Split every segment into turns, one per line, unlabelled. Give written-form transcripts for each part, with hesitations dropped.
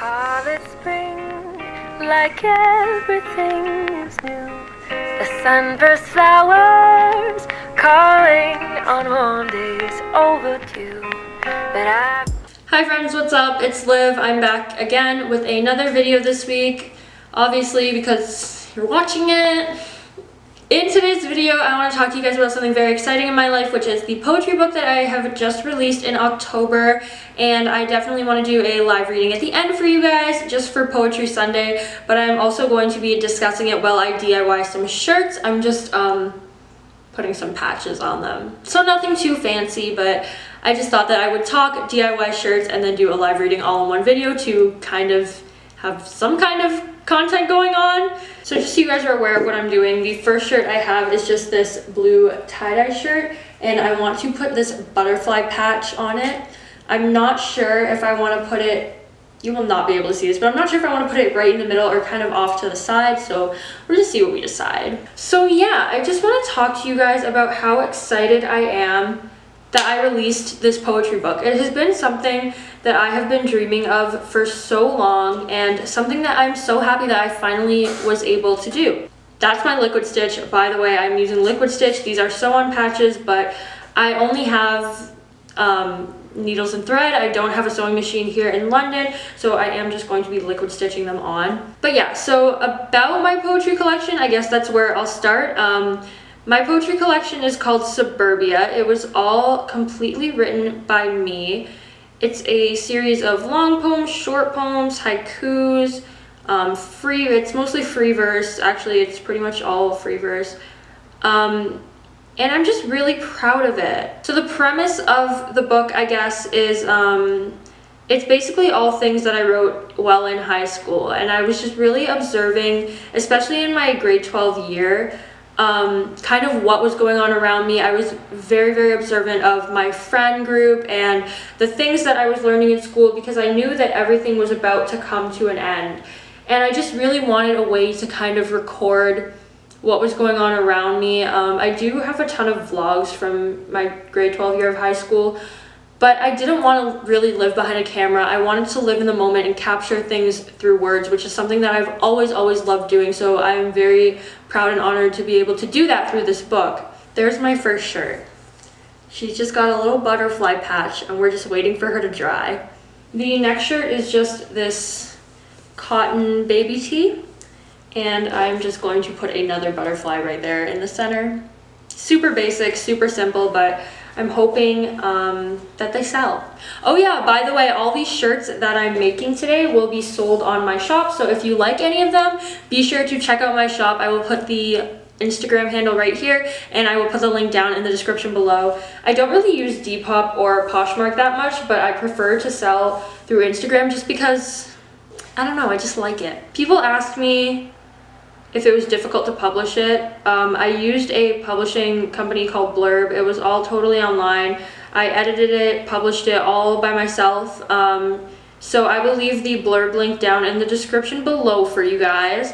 call it spring, like everything is new. The sunburst flowers calling on warm days overdue.
Hi friends, what's up? It's Liv. I'm back again with another video this week, obviously because you're watching it. In today's video, I want to talk to you guys about something very exciting in my life, which is the poetry book that I have just released in October, and I definitely want to do a live reading at the end for you guys, just for Poetry Sunday, but I'm also going to be discussing it while I DIY some shirts. I'm just putting some patches on them. So nothing too fancy, but I just thought that I would talk DIY shirts and then do a live reading all in one video to kind of have some kind of content going on. So just so you guys are aware of what I'm doing, the first shirt I have is just this blue tie-dye shirt, and I want to put this butterfly patch on it. I'm not sure if I want to put it, you will not be able to see this, but I'm not sure if I want to put it right in the middle or kind of off to the side, so we'll just see what we decide. So yeah, I just want to talk to you guys about how excited I am that I released this poetry book. It has been something that I have been dreaming of for so long, and something that I'm so happy that I finally was able to do. That's my liquid stitch. By the way, I'm using liquid stitch. These are sew-on patches, but I only have needles and thread. I don't have a sewing machine here in London, so I am just going to be liquid stitching them on. But yeah, so about my poetry collection, I guess that's where I'll start. My poetry collection is called Suburbia. It was all completely written by me. It's a series of long poems, short poems, haikus, it's mostly free verse. Actually, it's pretty much all free verse. And I'm just really proud of it. So the premise of the book, I guess, is it's basically all things that I wrote while in high school. And I was just really observing, especially in my grade 12 year, kind of what was going on around me. I was very, very observant of my friend group and the things that I was learning in school, because I knew that everything was about to come to an end. And I just really wanted a way to kind of record what was going on around me. I do have a ton of vlogs from my grade 12 year of high school, but I didn't want to really live behind a camera. I wanted to live in the moment and capture things through words, which is something that I've always loved doing. So I'm very proud and honored to be able to do that through this book. There's my first shirt. She's just got a little butterfly patch, and we're just waiting for her to dry. The next shirt is just this cotton baby tee, and I'm just going to put another butterfly right there in the center. Super basic, super simple, but I'm hoping that they sell. Oh yeah, by the way, all these shirts that I'm making today will be sold on my shop, so if you like any of them, be sure to check out my shop. I will put the Instagram handle right here, and I will put the link down in the description below. I don't really use Depop or Poshmark that much, but I prefer to sell through Instagram just because, I don't know, I just like it. People asked me if it was difficult to publish it. I used a publishing company called Blurb. It was all totally online. I edited it, published it all by myself. So I will leave the Blurb link down in the description below for you guys.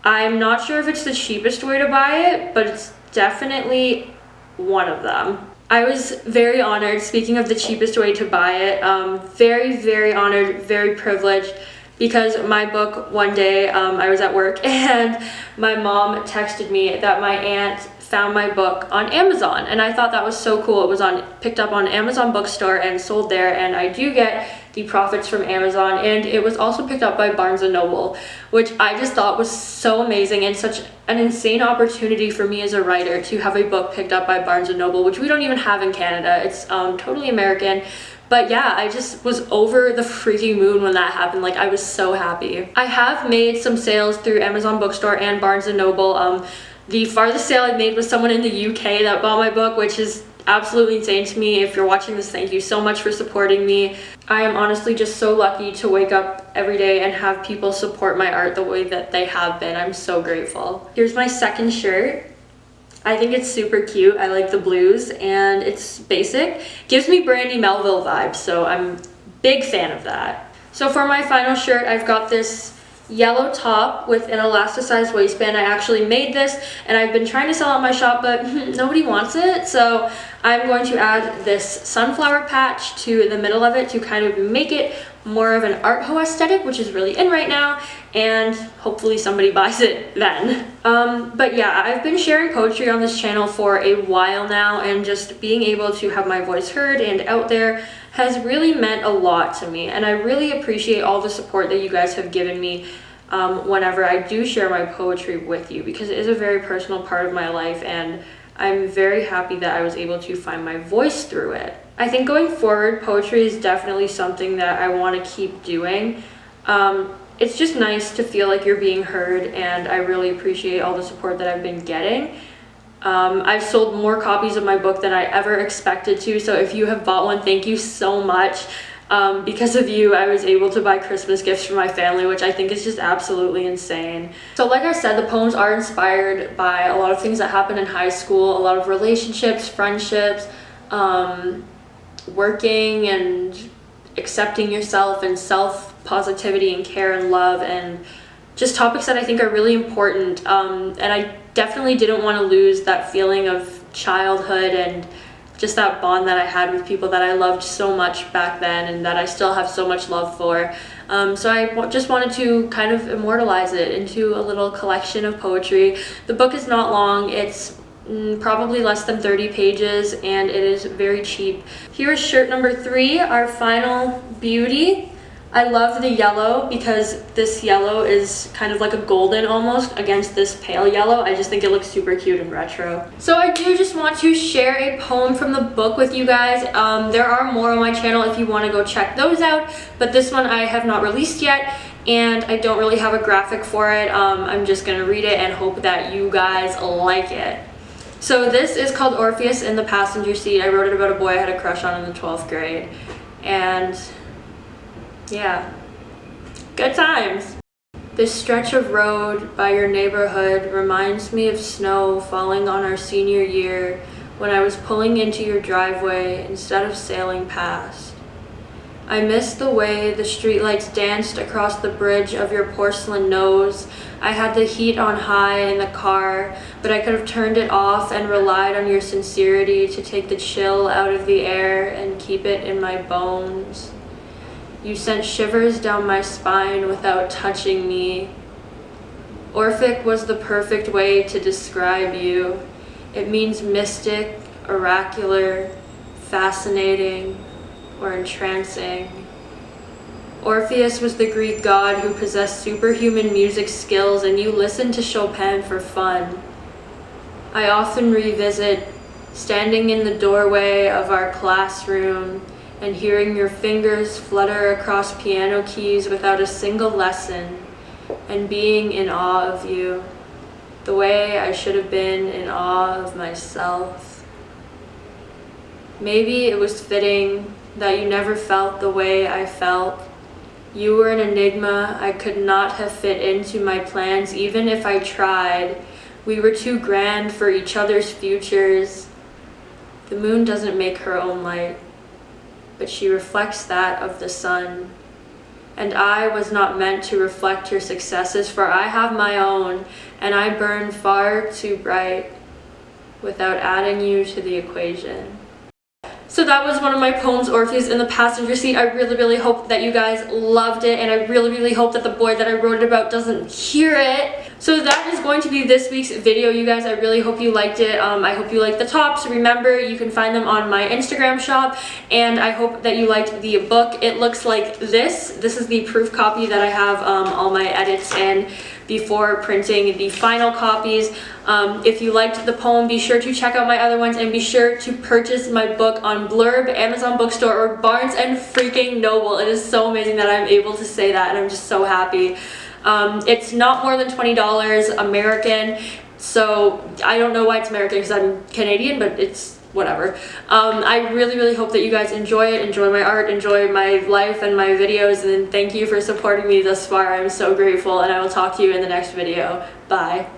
I'm not sure if it's the cheapest way to buy it, but it's definitely one of them. I was very honored, speaking of the cheapest way to buy it, very, very honored, very privileged, because my book, one day I was at work and my mom texted me that my aunt found my book on Amazon, and I thought that was so cool. It was picked up on Amazon bookstore and sold there, and I do get the profits from Amazon, and it was also picked up by Barnes & Noble, which I just thought was so amazing and such an insane opportunity for me as a writer to have a book picked up by Barnes & Noble, which we don't even have in Canada. It's totally American. But yeah, I just was over the freaking moon when that happened. Like, I was so happy. I have made some sales through Amazon bookstore and Barnes & Noble. The farthest sale I made was someone in the UK that bought my book, which is absolutely insane to me. If you're watching this, thank you so much for supporting me. I am honestly just so lucky to wake up every day and have people support my art the way that they have been. I'm so grateful. Here's my second shirt. I think it's super cute. I like the blues, and it's basic. Gives me Brandy Melville vibes, so I'm a big fan of that. So for my final shirt, I've got this yellow top with an elasticized waistband. I actually made this and I've been trying to sell it on my shop, but nobody wants it. So I'm going to add this sunflower patch to the middle of it to kind of make it more of an art hoe aesthetic, which is really in right now, and hopefully somebody buys it then. But yeah, I've been sharing poetry on this channel for a while now, and just being able to have my voice heard and out there has really meant a lot to me, and I really appreciate all the support that you guys have given me whenever I do share my poetry with you, because it is a very personal part of my life, and I'm very happy that I was able to find my voice through it. I think going forward, poetry is definitely something that I want to keep doing. It's just nice to feel like you're being heard, and I really appreciate all the support that I've been getting. I've sold more copies of my book than I ever expected to, so if you have bought one, thank you so much. Because of you, I was able to buy Christmas gifts for my family, which I think is just absolutely insane. So like I said, the poems are inspired by a lot of things that happened in high school, a lot of relationships, friendships, working and accepting yourself, and self-positivity and care and love, and just topics that I think are really important. And I definitely didn't want to lose that feeling of childhood and just that bond that I had with people that I loved so much back then and that I still have so much love for. So I just wanted to kind of immortalize it into a little collection of poetry. The book is not long. It's probably less than 30 pages, and it is very cheap. Here is shirt number 3, our final beauty. I love the yellow because this yellow is kind of like a golden almost against this pale yellow. I just think it looks super cute and retro. So I do just want to share a poem from the book with you guys. There are more on my channel if you want to go check those out, but this one I have not released yet, and I don't really have a graphic for it. I'm just gonna read it and hope that you guys like it. So this is called Orpheus in the Passenger Seat. I wrote it about a boy I had a crush on in the 12th grade, and yeah, good times. This stretch of road by your neighborhood reminds me of snow falling on our senior year when I was pulling into your driveway instead of sailing past. I miss the way the streetlights danced across the bridge of your porcelain nose. I had the heat on high in the car, but I could have turned it off and relied on your sincerity to take the chill out of the air and keep it in my bones. You sent shivers down my spine without touching me. Orphic was the perfect way to describe you. It means mystic, oracular, fascinating, or entrancing. Orpheus was the Greek god who possessed superhuman music skills, and you listened to Chopin for fun. I often revisit standing in the doorway of our classroom and hearing your fingers flutter across piano keys without a single lesson, and being in awe of you, the way I should have been in awe of myself. Maybe it was fitting that you never felt the way I felt. You were an enigma I could not have fit into my plans even if I tried. We were too grand for each other's futures. The moon doesn't make her own light, but she reflects that of the sun. And I was not meant to reflect your successes, for I have my own, and I burn far too bright without adding you to the equation. So that was one of my poems, Orpheus in the Passenger Seat. I really hope that you guys loved it, and I really hope that the boy that I wrote it about doesn't hear it. So that is going to be this week's video, you guys. I really hope you liked it. I hope you liked the tops. Remember, you can find them on my Instagram shop, and I hope that you liked the book. It looks like this. This is the proof copy that I have all my edits in before printing the final copies. If you liked the poem, be sure to check out my other ones, and be sure to purchase my book on Blurb, Amazon Bookstore, or Barnes and freaking Noble. It is so amazing that I'm able to say that, and I'm just so happy. It's not more than $20 American, so I don't know why it's American because I'm Canadian, but it's whatever. I really hope that you guys enjoy it, enjoy my art, enjoy my life and my videos, and thank you for supporting me thus far. I'm so grateful, and I will talk to you in the next video. Bye.